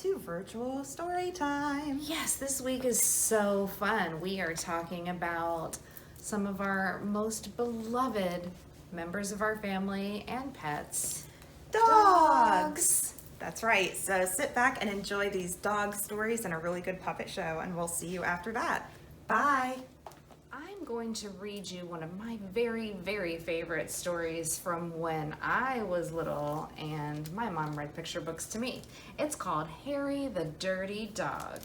to virtual story time. Yes, this week is so fun. We are talking about some of our most beloved members of our family and pets. Dogs! That's right. So sit back and enjoy these dog stories and a really good puppet show, and we'll see you after that. Bye. I'm going to read you one of my very, very favorite stories from when I was little and my mom read picture books to me. It's called Harry the Dirty Dog.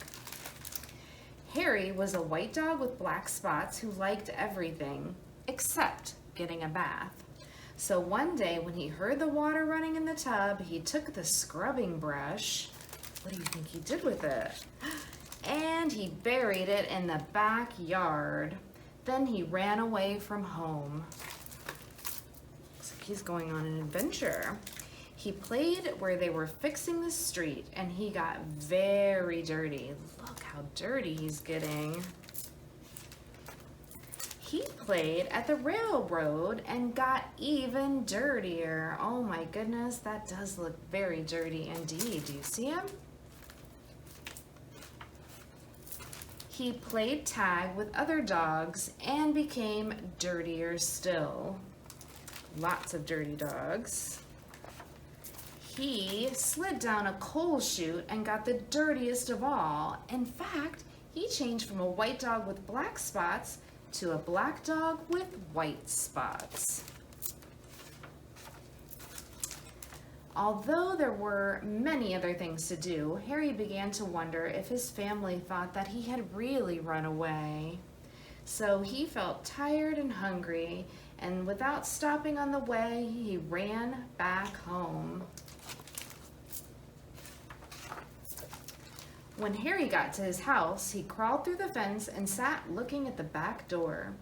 Harry was a white dog with black spots who liked everything except getting a bath. So one day when he heard the water running in the tub, he took the scrubbing brush. What do you think he did with it? And he buried it in the backyard. Then he ran away from home. Looks like he's going on an adventure. He played where they were fixing the street and he got very dirty. Look how dirty he's getting. He played at the railroad and got even dirtier. Oh my goodness, that does look very dirty indeed. Do you see him? He played tag with other dogs and became dirtier still. Lots of dirty dogs. He slid down a coal chute and got the dirtiest of all. In fact, he changed from a white dog with black spots to a black dog with white spots. Although there were many other things to do, Harry began to wonder if his family thought that he had really run away. So he felt tired and hungry, and without stopping on the way, he ran back home. When Harry got to his house, he crawled through the fence and sat looking at the back door.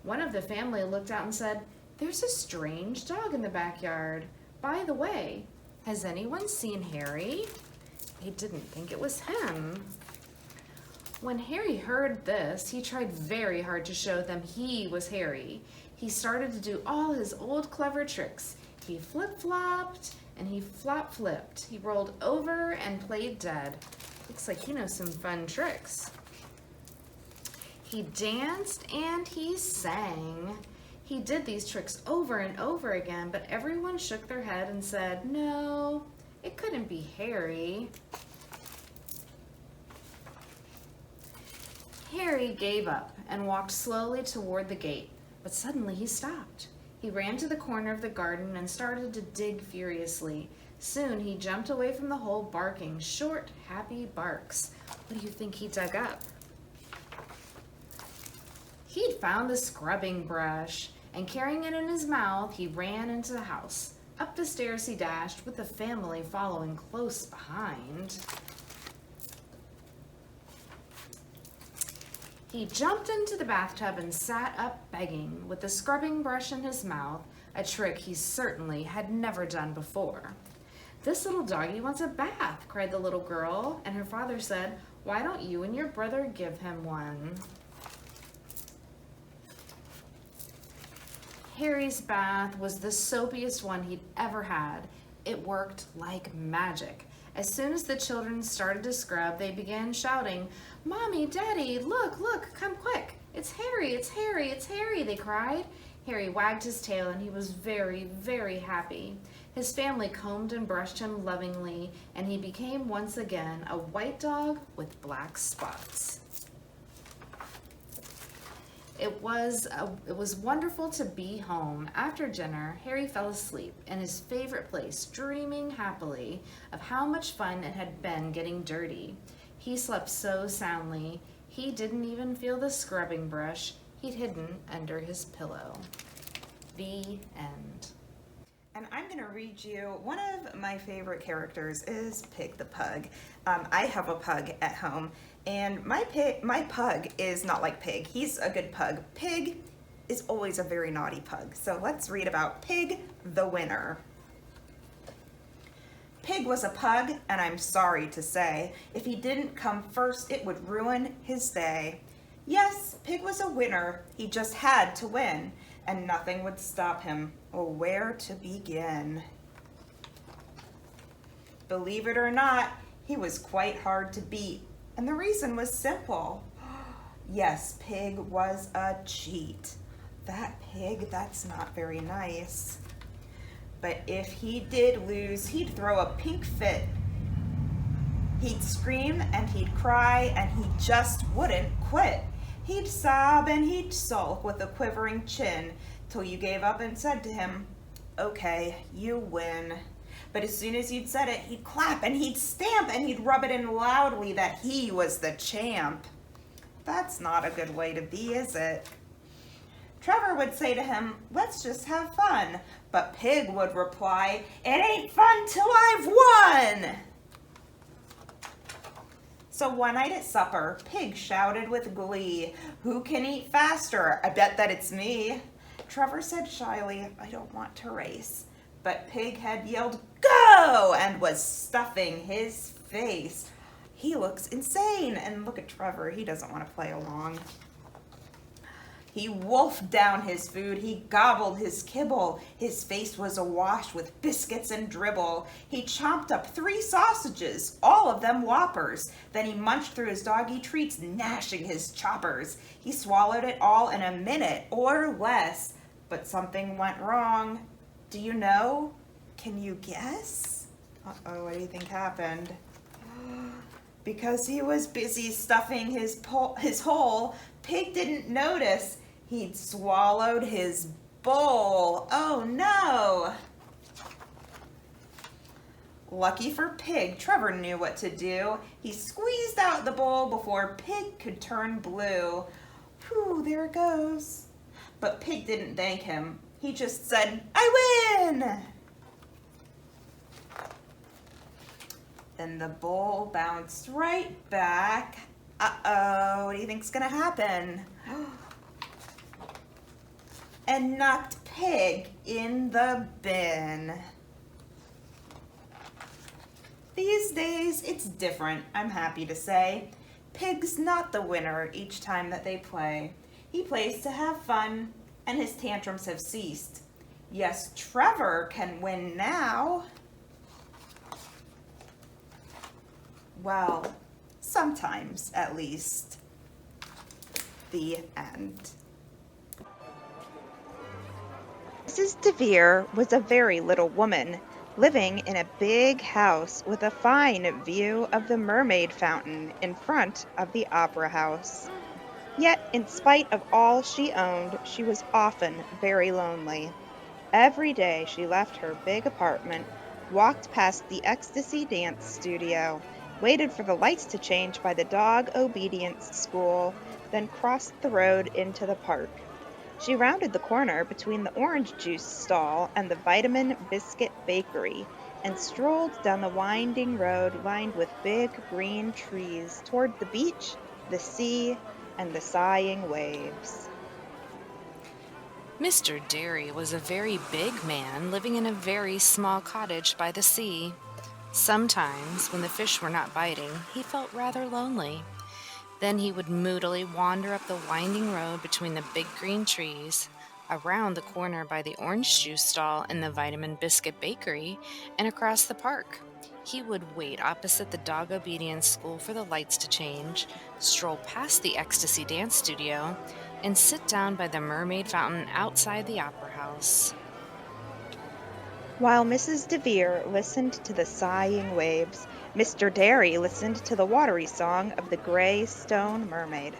One of the family looked out and said, "There's a strange dog in the backyard. By the way, has anyone seen Harry?" They didn't think it was him. When Harry heard this, he tried very hard to show them he was Harry. He started to do all his old clever tricks. He flip-flopped and he flop-flipped. He rolled over and played dead. Looks like he knows some fun tricks. He danced and he sang. He did these tricks over and over again, but everyone shook their head and said, "No, it couldn't be Harry." Harry gave up and walked slowly toward the gate, but suddenly he stopped. He ran to the corner of the garden and started to dig furiously. Soon he jumped away from the hole, barking short, happy barks. What do you think he dug up? He'd found the scrubbing brush, and carrying it in his mouth, he ran into the house. Up the stairs he dashed, with the family following close behind. He jumped into the bathtub and sat up begging, with the scrubbing brush in his mouth, a trick he certainly had never done before. "This little doggy wants a bath," cried the little girl, and her father said, "Why don't you and your brother give him one?" Harry's bath was the soapiest one he'd ever had. It worked like magic. As soon as the children started to scrub, they began shouting, "Mommy, Daddy, look, look, come quick. It's Harry, it's Harry, it's Harry," they cried. Harry wagged his tail and he was very, very happy. His family combed and brushed him lovingly, and he became once again a white dog with black spots. It was wonderful to be home. After dinner, Harry fell asleep in his favorite place, dreaming happily of how much fun it had been getting dirty. He slept so soundly, he didn't even feel the scrubbing brush he'd hidden under his pillow. The end. And I'm going to read you, one of my favorite characters is Pig the Pug. I have a pug at home, and my pug is not like Pig. He's a good pug. Pig is always a very naughty pug. So let's read about Pig the Winner. Pig was a pug, and I'm sorry to say, if he didn't come first, it would ruin his day. Yes, Pig was a winner. He just had to win, and nothing would stop him. Oh, where to begin? Believe it or not, He was quite hard to beat, and the reason was simple. Yes, Pig was a cheat. That pig, that's not very nice. But if he did lose, he'd throw a pink fit. He'd scream and he'd cry and he just wouldn't quit. He'd sob and he'd sulk with a quivering chin till you gave up and said to him, "Okay, you win." But as soon as you'd said it, he'd clap and he'd stamp and he'd rub it in loudly that he was the champ. That's not a good way to be, is it? Trevor would say to him, "Let's just have fun." But Pig would reply, "It ain't fun till I've won." So one night at supper, Pig shouted with glee, "Who can eat faster? I bet that it's me." Trevor said shyly, "I don't want to race." But Pig had yelled, "Go!" and was stuffing his face. He looks insane. And look at Trevor, he doesn't want to play along. He wolfed down his food, he gobbled his kibble. His face was awash with biscuits and dribble. He chomped up 3 sausages, all of them Whoppers. Then he munched through his doggy treats, gnashing his choppers. He swallowed it all in a minute or less. But something went wrong. Do you know? Can you guess? Uh-oh, what do you think happened? Because he was busy stuffing his hole, Pig didn't notice. He'd swallowed his bowl. Oh no! Lucky for Pig, Trevor knew what to do. He squeezed out the bowl before Pig could turn blue. Whew, there it goes. But Pig didn't thank him. He just said, "I win!" Then the bowl bounced right back. Uh-oh, what do you think's gonna happen? And knocked Pig in the bin. These days, it's different, I'm happy to say. Pig's not the winner each time that they play. He plays to have fun, and his tantrums have ceased. Yes, Trevor can win now. Well, sometimes at least. The end. Mrs. DeVere was a very little woman, living in a big house with a fine view of the mermaid fountain in front of the opera house. Yet, in spite of all she owned, she was often very lonely. Every day she left her big apartment, walked past the Ecstasy Dance Studio, waited for the lights to change by the dog obedience school, then crossed the road into the park. She rounded the corner between the orange juice stall and the Vitamin Biscuit Bakery and strolled down the winding road lined with big green trees toward the beach, the sea, and the sighing waves. Mr. Derry was a very big man living in a very small cottage by the sea. Sometimes, when the fish were not biting, he felt rather lonely. Then he would moodily wander up the winding road between the big green trees, around the corner by the orange juice stall and the Vitamin Biscuit Bakery, and across the park. He would wait opposite the dog obedience school for the lights to change, stroll past the Ecstasy Dance Studio, and sit down by the mermaid fountain outside the opera house. While Mrs. DeVere listened to the sighing waves, Mr. Derry listened to the watery song of the gray stone mermaid.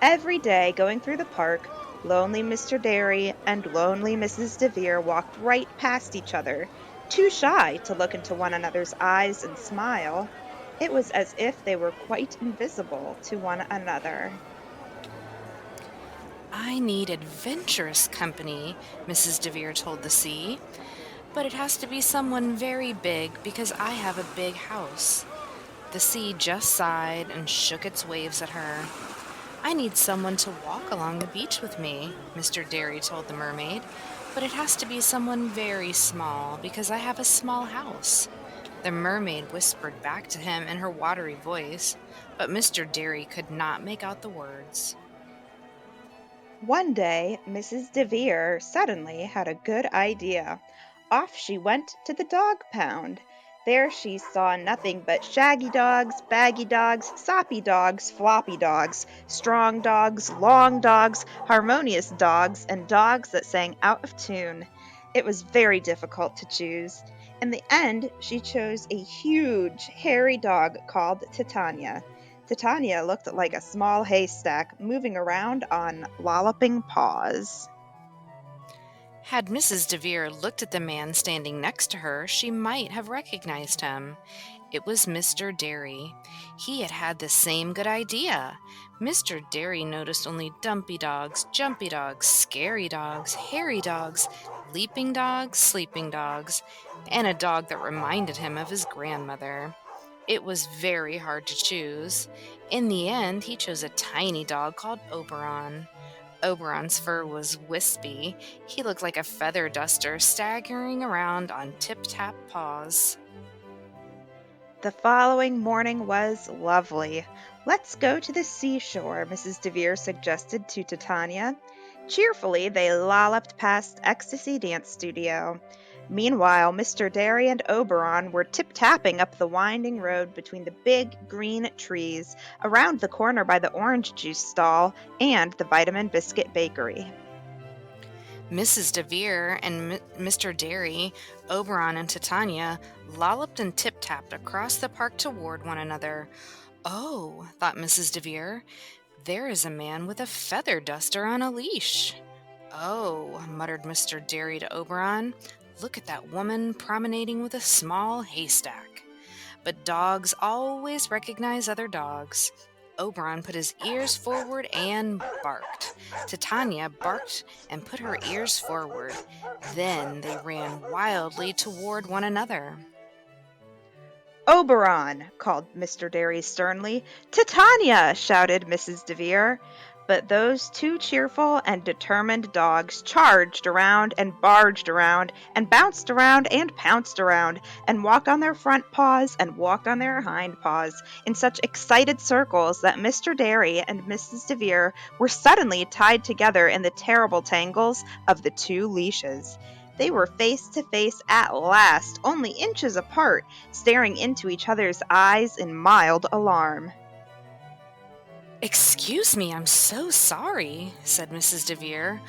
Every day, going through the park, lonely Mr. Derry and lonely Mrs. DeVere walked right past each other, too shy to look into one another's eyes and smile. It was as if they were quite invisible to one another. "I need adventurous company," Mrs. DeVere told the sea. "But it has to be someone very big because I have a big house." The sea just sighed and shook its waves at her. "I need someone to walk along the beach with me," Mr. Derry told the mermaid. "But it has to be someone very small because I have a small house." The mermaid whispered back to him in her watery voice, but Mr. Derry could not make out the words. One day, Mrs. DeVere suddenly had a good idea. Off she went to the dog pound. There she saw nothing but shaggy dogs, baggy dogs, soppy dogs, floppy dogs, strong dogs, long dogs, harmonious dogs, and dogs that sang out of tune. It was very difficult to choose. In the end, she chose a huge, hairy dog called Titania. Titania looked like a small haystack moving around on lolloping paws. Had Mrs. DeVere looked at the man standing next to her, she might have recognized him. It was Mr. Derry. He had had the same good idea. Mr. Derry noticed only dumpy dogs, jumpy dogs, scary dogs, hairy dogs, leaping dogs, sleeping dogs, and a dog that reminded him of his grandmother. It was very hard to choose. In the end, he chose a tiny dog called Oberon. Oberon's fur was wispy. He looked like a feather duster staggering around on tip-tap paws. The following morning was lovely. Let's go to the seashore, Mrs. DeVere suggested to Titania. Cheerfully, they lolloped past Ecstasy Dance Studio. Meanwhile, Mr. Derry and Oberon were tip-tapping up the winding road between the big green trees, around the corner by the orange juice stall and the Vitamin Biscuit Bakery. Mrs. DeVere and Mr. Derry, Oberon and Titania lolloped and tip-tapped across the park toward one another. Oh, thought Mrs. DeVere, there is a man with a feather duster on a leash. Oh, muttered Mr. Derry to Oberon, look at that woman promenading with a small haystack. But dogs always recognize other dogs. Oberon put his ears forward and barked. Titania barked and put her ears forward. Then they ran wildly toward one another. Oberon, called Mr. Derry sternly. Titania, shouted Mrs. DeVere. But those two cheerful and determined dogs charged around and barged around and bounced around and pounced around and walked on their front paws and walked on their hind paws in such excited circles that Mr. Derry and Mrs. DeVere were suddenly tied together in the terrible tangles of the two leashes. They were face to face at last, only inches apart, staring into each other's eyes in mild alarm. Excuse me, I'm so sorry, said Mrs. DeVere.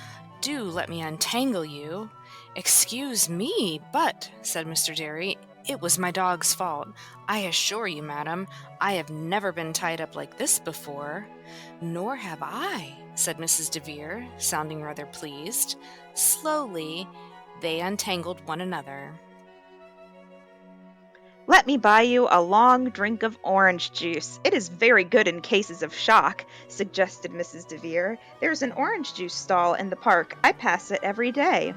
Do let me untangle you. Excuse me, but, said Mr. Derry, it was my dog's fault. I assure you, madam, I have never been tied up like this before. Nor have I, said Mrs. DeVere, sounding rather pleased. Slowly, they untangled one another. Let me buy you a long drink of orange juice. It is very good in cases of shock, suggested Mrs. DeVere. There's an orange juice stall in the park. I pass it every day.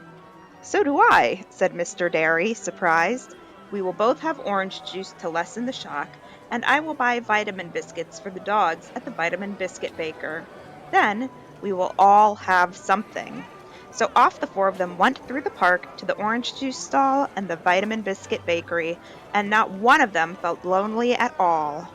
So do I, said Mr. Derry, surprised. We will both have orange juice to lessen the shock, and I will buy vitamin biscuits for the dogs at the Vitamin Biscuit Baker. Then we will all have something. So off the four of them went through the park to the orange juice stall and the Vitamin Biscuit Bakery, and not one of them felt lonely at all.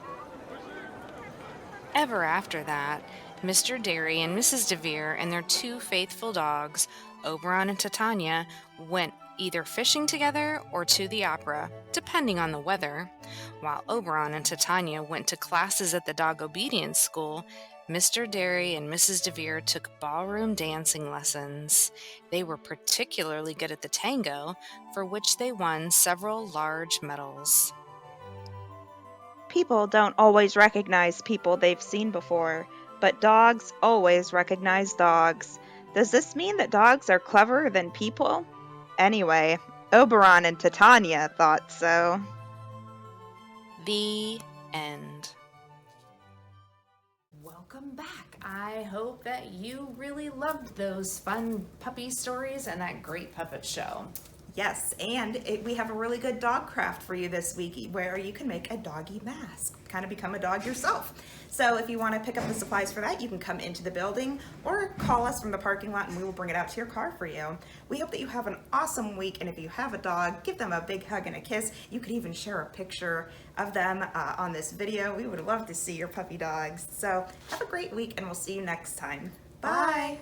Ever after that, Mr. Derry and Mrs. DeVere and their two faithful dogs, Oberon and Titania, went either fishing together or to the opera, depending on the weather. While Oberon and Titania went to classes at the dog obedience school, Mr. Derry and Mrs. DeVere took ballroom dancing lessons. They were particularly good at the tango, for which they won several large medals. People don't always recognize people they've seen before, but dogs always recognize dogs. Does this mean that dogs are cleverer than people? Anyway, Oberon and Titania thought so. The end. Welcome back. I hope that you really loved those fun puppy stories and that great puppet show. Yes, and we have a really good dog craft for you this week where you can make a doggy mask, kind of become a dog yourself. So if you want to pick up the supplies for that, you can come into the building or call us from the parking lot and we will bring it out to your car for you. We hope that you have an awesome week, and if you have a dog, give them a big hug and a kiss. You could even share a picture of them on this video. We would love to see your puppy dogs. So have a great week and we'll see you next time. Bye. Bye.